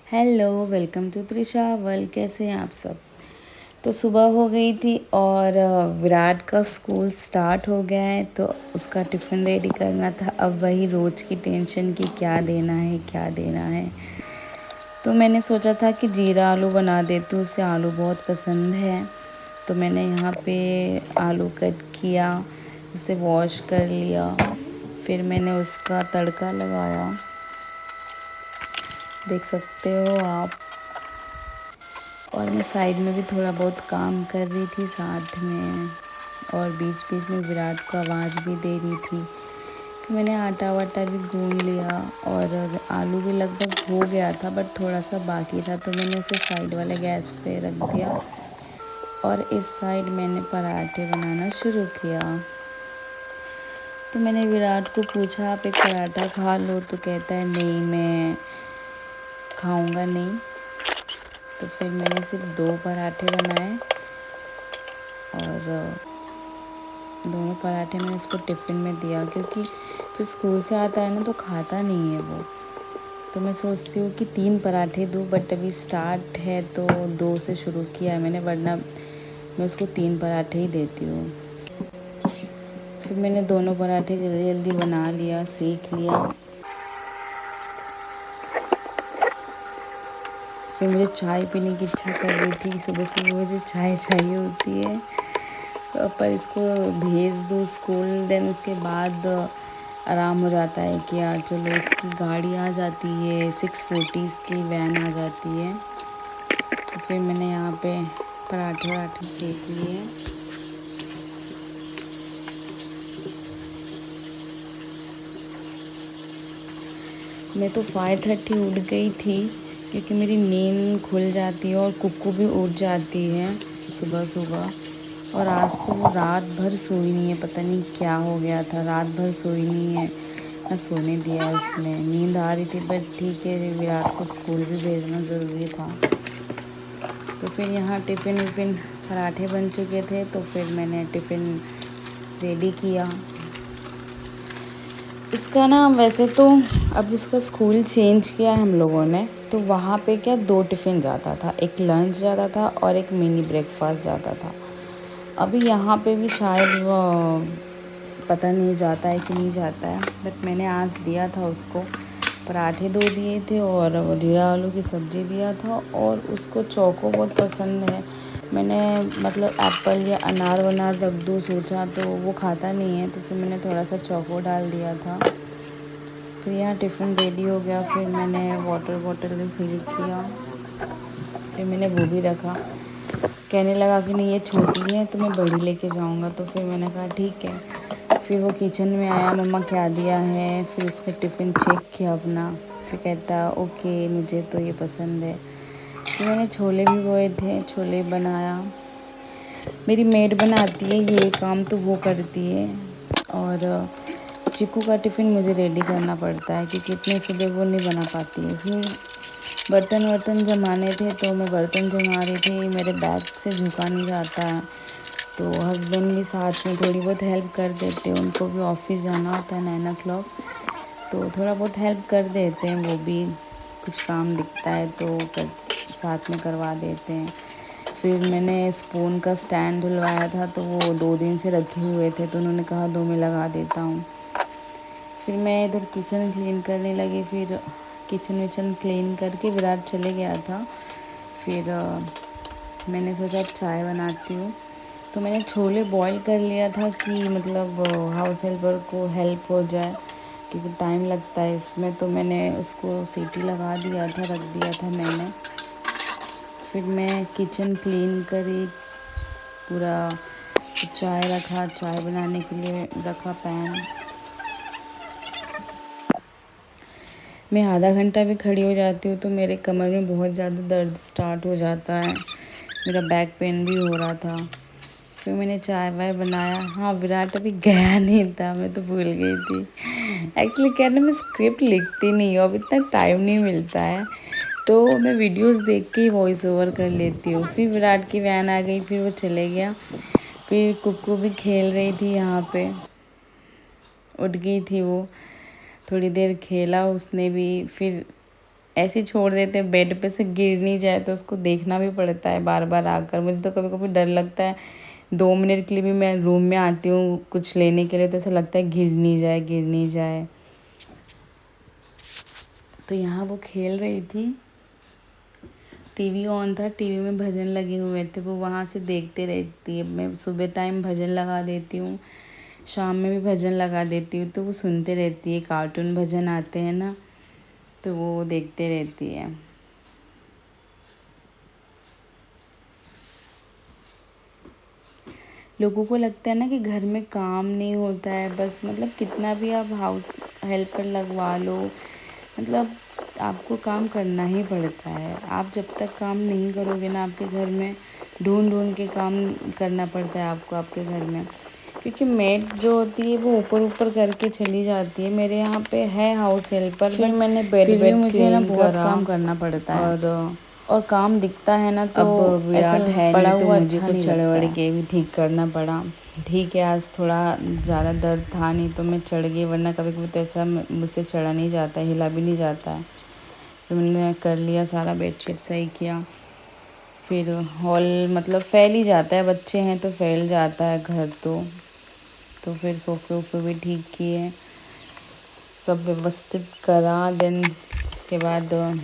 Hello, welcome to Trisha world. कैसे हैं आप सब? तो सुबह हो गई थी और विराट का स्कूल स्टार्ट हो गया है, तो उसका टिफ़िन रेडी करना था। अब वही रोज़ की टेंशन कि क्या देना है क्या देना है। तो मैंने सोचा था कि जीरा आलू बना देती हूँ, उसे आलू बहुत पसंद है। तो मैंने यहाँ पे आलू कट किया, उसे वॉश कर लिया, फिर मैंने उसका तड़का लगाया, देख सकते हो आप। और मैं साइड में भी थोड़ा बहुत काम कर रही थी साथ में, और बीच बीच में विराट को आवाज़ भी दे रही थी। फिर मैंने आटा वाटा भी गूंद लिया और आलू भी लगभग हो गया था, बट थोड़ा सा बाकी था, तो मैंने उसे साइड वाले गैस पे रख दिया और इस साइड मैंने पराठे बनाना शुरू किया। तो मैंने विराट को पूछा, आप एक पराठा खा लो, तो कहता है नहीं, मैं खाऊंगा नहीं। तो फिर मैंने सिर्फ 2 पराठे बनाए और दोनों पराठे मैंने उसको टिफ़िन में दिया, क्योंकि फिर स्कूल से आता है ना तो खाता नहीं है वो। तो मैं सोचती हूँ कि 3 पराठे दूँ, बट अभी स्टार्ट है तो 2 से शुरू किया है मैंने, वरना मैं उसको 3 पराठे ही देती हूँ। फिर मैंने दोनों पराठे जल्दी जल्दी बना लिया, सेक लिया। फिर मुझे चाय पीने की इच्छा कर रही थी, सुबह सुबह मुझे चाय चाहिए होती है। तो पर इसको भेज दूँ स्कूल, देन उसके बाद आराम हो जाता है कि यार चलो इसकी गाड़ी आ जाती है, 6:40 इसकी वैन आ जाती है। तो फिर मैंने यहाँ पे पराठे वराठे सेक लिए। मैं तो 5:30 उठ गई थी, क्योंकि मेरी नींद खुल जाती है और कुक्कू भी उठ जाती है सुबह सुबह। और आज तो वो रात भर सोई नहीं है, पता नहीं क्या हो गया था, रात भर सोई नहीं है ना सोने दिया उसने। नींद आ रही थी, बट ठीक है, विराट को स्कूल भी भेजना ज़रूरी था। तो फिर यहाँ टिफ़िन विफ़िन पराठे बन चुके थे, तो फिर मैंने टिफ़िन रेडी किया इसका ना। वैसे तो अब इसका स्कूल चेंज किया है हम लोगों ने, तो वहाँ पे क्या 2 टिफ़िन जाता था, एक लंच जाता था और एक मिनी ब्रेकफास्ट जाता था। अभी यहाँ पे भी शायद वो पता नहीं जाता है कि नहीं जाता है, बट मैंने आज दिया था उसको। पराठे 2 दिए थे और वो जीरा आलू की सब्ज़ी दिया था, और उसको चोको बहुत पसंद है। मैंने मतलब एप्पल या अनार वनार रख दूँ सोचा, तो वो खाता नहीं है, तो फिर मैंने थोड़ा सा चोको डाल दिया था। फिर यहाँ टिफ़िन रेडी हो गया, फिर मैंने वाटर बॉटल भी फिल किया, फिर मैंने वो भी रखा। कहने लगा कि नहीं ये छोटी है तो मैं बड़ी लेके जाऊँगा, तो फिर मैंने कहा ठीक है। फिर वो किचन में आया, मम्मा क्या दिया है, फिर उसने टिफ़िन चेक किया अपना, फिर कहता ओके मुझे तो ये पसंद है। फिर मैंने छोले भिगोए थे, छोले बनाया। मेरी मेड बनाती है ये काम, तो वो करती है। और चिक्कू का टिफ़िन मुझे रेडी करना पड़ता है, क्योंकि इतने सुबह वो नहीं बना पाती है। फिर बर्तन वर्तन जमाने थे, तो मैं बर्तन जमा रही थी, मेरे बैग से झुका नहीं जाता है। तो हस्बैंड भी साथ में थोड़ी बहुत हेल्प कर देते हैं, उनको भी ऑफिस जाना होता है 9 o'clock, तो थोड़ा बहुत हेल्प कर देते हैं वो भी। कुछ काम दिखता है तो साथ में करवा देते हैं। फिर मैंने स्पून का स्टैंड धुलवाया था, तो वो 2 दिन से रखे हुए थे, तो उन्होंने कहा 2 में लगा देता हूँ। फिर मैं इधर किचन क्लीन करने लगी, फिर किचन विचन क्लीन करके विराट चले गया था। फिर मैंने सोचा अब चाय बनाती हूँ। तो मैंने छोले बॉईल कर लिया था कि मतलब हाउस हेल्पर को हेल्प हो जाए, क्योंकि टाइम लगता है इसमें। तो मैंने उसको सीटी लगा दिया था, रख दिया था मैंने। फिर मैं किचन क्लीन करी पूरा, चाय रखा, चाय बनाने के लिए रखा पैन। मैं आधा घंटा भी खड़ी हो जाती हूँ तो मेरे कमर में बहुत ज़्यादा दर्द स्टार्ट हो जाता है, मेरा बैक पेन भी हो रहा था। फिर मैंने चाय वाय बनाया। हाँ, विराट अभी गया नहीं था, मैं तो भूल गई थी। एक्चुअली क्या ना, मैं स्क्रिप्ट लिखती नहीं हूँ, अब इतना टाइम नहीं मिलता है, तो मैं वीडियोस देख के ही वॉइस ओवर कर लेती हूँ। फिर विराट की वैन आ गई, फिर वो चले गया। फिर कुक्कू भी खेल रही थी यहाँ पे, उठ गई थी वो, थोड़ी देर खेला उसने भी। फिर ऐसे ही छोड़ देते हैं, बेड पे से गिर नहीं जाए तो उसको देखना भी पड़ता है बार बार आकर। मुझे तो कभी कभी डर लगता है, 2 मिनट के लिए भी मैं रूम में आती हूँ कुछ लेने के लिए तो ऐसा लगता है गिर नहीं जाए, गिर नहीं जाए। तो यहाँ वो खेल रही थी, टीवी ऑन था, टीवी में भजन लगे हुए थे, वो वहाँ से देखते रहती है। मैं सुबह टाइम भजन लगा देती हूँ, शाम में भी भजन लगा देती हूँ, तो वो सुनते रहती है। कार्टून भजन आते हैं ना, तो वो देखते रहती है। लोगों को लगता है ना कि घर में काम नहीं होता है, बस मतलब कितना भी आप हाउस हेल्पर लगवा लो, मतलब आपको काम करना ही पड़ता है। आप जब तक काम नहीं करोगे ना, आपके घर में ढूंढ ढूंढ के काम करना पड़ता है आपको आपके घर में, क्योंकि मेड जो होती है वो ऊपर ऊपर करके चली जाती है। मेरे यहाँ पे है हाउस हेल्पर, फिर मैंने फिर भी मुझे ना बहुत काम करना पड़ता है, और काम दिखता है ना तो अब विराट है पड़ा नहीं, तो हुआ मुझे कुछ चढ़ वढ़ के भी ठीक करना पड़ा। ठीक है, आज थोड़ा ज़्यादा दर्द था नहीं तो मैं चढ़ गई, वरना कभी कभी तो ऐसा मुझसे चढ़ा नहीं जाता है, हिला भी नहीं जाता है। फिर मैंने कर लिया, सारा बेडशीट सही किया। फिर हॉल मतलब फैल ही जाता है, बच्चे हैं तो फैल जाता है घर। तो फिर सोफ़े वोफ़े भी ठीक किए, सब व्यवस्थित करा। देन उसके बाद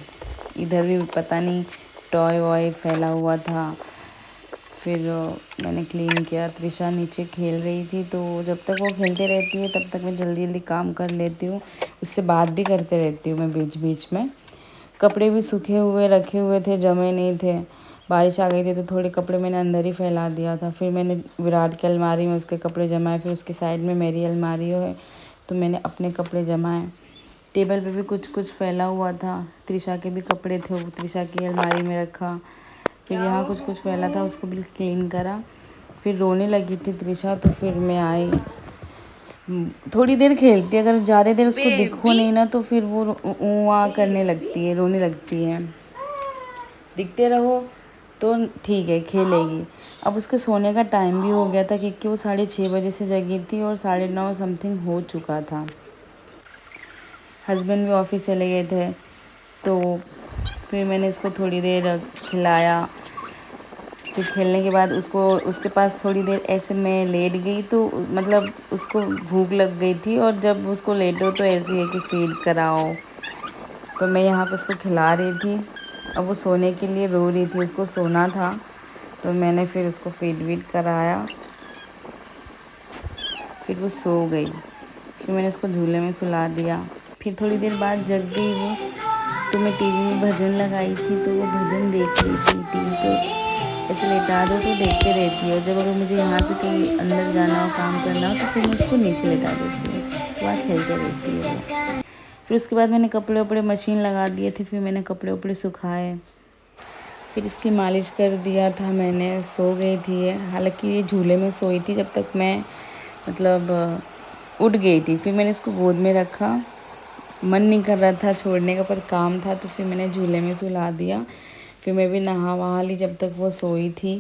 इधर भी पता नहीं टॉय वॉय फैला हुआ था, फिर मैंने क्लीन किया। त्रिशा नीचे खेल रही थी, तो जब तक वो खेलते रहती है तब तक मैं जल्दी जल्दी काम कर लेती हूँ, उससे बात भी करते रहती हूँ मैं बीच बीच में। कपड़े भी सूखे हुए रखे हुए थे, जमे नहीं थे, बारिश आ गई थी तो थोड़े कपड़े मैंने अंदर ही फैला दिया था। फिर मैंने विराट की अलमारी में उसके कपड़े जमाए, फिर उसकी साइड में मेरी अलमारी है तो मैंने अपने कपड़े जमाए। टेबल पे भी कुछ कुछ फैला हुआ था, त्रिशा के भी कपड़े थे, वो त्रिशा की अलमारी में रखा। फिर यहाँ कुछ कुछ फैला था, उसको भी क्लीन करा। फिर रोने लगी थी त्रिशा, तो फिर मैं आई। थोड़ी देर खेलती है, अगर ज़्यादा देर उसको दिखो नहीं ना तो फिर वो वहाँ करने लगती है, रोने लगती है। दिखते रहो तो ठीक है, खेलेगी। अब उसके सोने का टाइम भी हो गया था, क्योंकि वो 6:30 बजे से जगी थी और 9:30 समथिंग हो चुका था। हस्बैंड भी ऑफिस चले गए थे, तो फिर मैंने इसको थोड़ी देर खिलाया। फिर खेलने के बाद उसको उसके पास थोड़ी देर ऐसे मैं लेट गई, तो मतलब उसको भूख लग गई थी, और जब उसको लेटो तो ऐसे है कि फीड कराओ। तो मैं यहाँ पर उसको खिला रही थी, अब वो सोने के लिए रो रही थी, उसको सोना था, तो मैंने फिर उसको फीड वीड कराया। फिर वो सो गई, फिर मैंने उसको झूले में सुला दिया। फिर थोड़ी देर बाद जग गई वो, तो मैं टीवी में भजन लगाई थी, तो वो भजन देख रही थी टीवी पे। ऐसे लेटा दो तो देखते रहती है, और जब अगर मुझे यहाँ से कहीं अंदर जाना हो, काम करना हो, तो फिर मैं उसको नीचे लेटा देती हूँ, तो वहाँ खेलते रहती है वो। फिर उसके बाद मैंने कपड़े वपड़े मशीन लगा दिए थे, फिर मैंने कपड़े वपड़े सुखाए, फिर इसकी मालिश कर दिया था मैंने। सो गई थी ये, हालांकि ये झूले में सोई थी जब तक मैं मतलब उठ गई थी। फिर मैंने इसको गोद में रखा, मन नहीं कर रहा था छोड़ने का, पर काम था, तो फिर मैंने झूले में सुला दिया। फिर मैं भी नहा वहा ली जब तक वो सोई थी।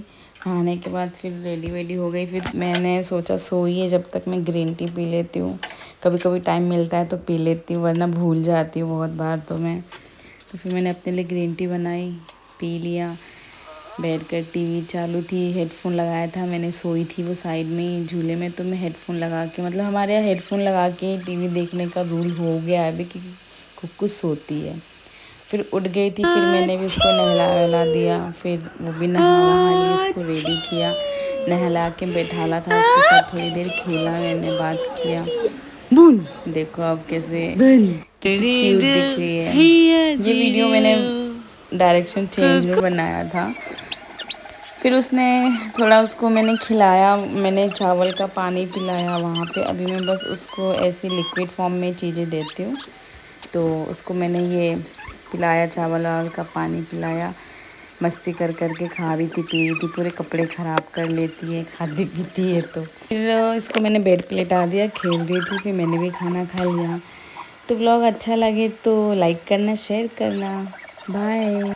नहाने के बाद फिर रेडी वेडी हो गई। फिर मैंने सोचा सोई है जब तक मैं ग्रीन टी पी लेती हूँ, कभी कभी टाइम मिलता है तो पी लेती हूँ, वरना भूल जाती हूँ बहुत बार तो मैं। तो फिर मैंने अपने लिए ग्रीन टी बनाई, पी लिया। बैठ कर टीवी चालू थी, हेडफोन लगाया था मैंने, सोई थी वो साइड में ही झूले में, तो मैं हेडफोन लगा के, मतलब हमारे यहाँ हेडफोन लगा के टीवी देखने का रूल हो गया है अभी, क्योंकि कुछ सोती है। फिर उठ गई थी, फिर मैंने भी उसको नहला वहला दिया, फिर वो भी नहा वहा ली, उसको रेडी किया, नहला के बैठाला था, उसके साथ थोड़ी देर खेला मैंने, बात किया। देखो अब कैसे कितनी क्यूट दिख रही है। ये वीडियो मैंने डायरेक्शन चेंज में बनाया था। फिर उसने थोड़ा, उसको मैंने खिलाया, मैंने चावल का पानी पिलाया वहाँ पे। अभी मैं बस उसको ऐसी लिक्विड फॉर्म में चीज़ें देती हूँ, तो उसको मैंने ये पिलाया, चावल वावल का पानी पिलाया। मस्ती कर कर के खा रही थी, पी रही थी, पूरे कपड़े ख़राब कर लेती है खाती पीती है। तो फिर इसको मैंने बेड पे लेटा दिया, खेल रही थी, फिर मैंने भी खाना खा लिया। तो व्लॉग अच्छा लगे तो लाइक करना, शेयर करना। बाय।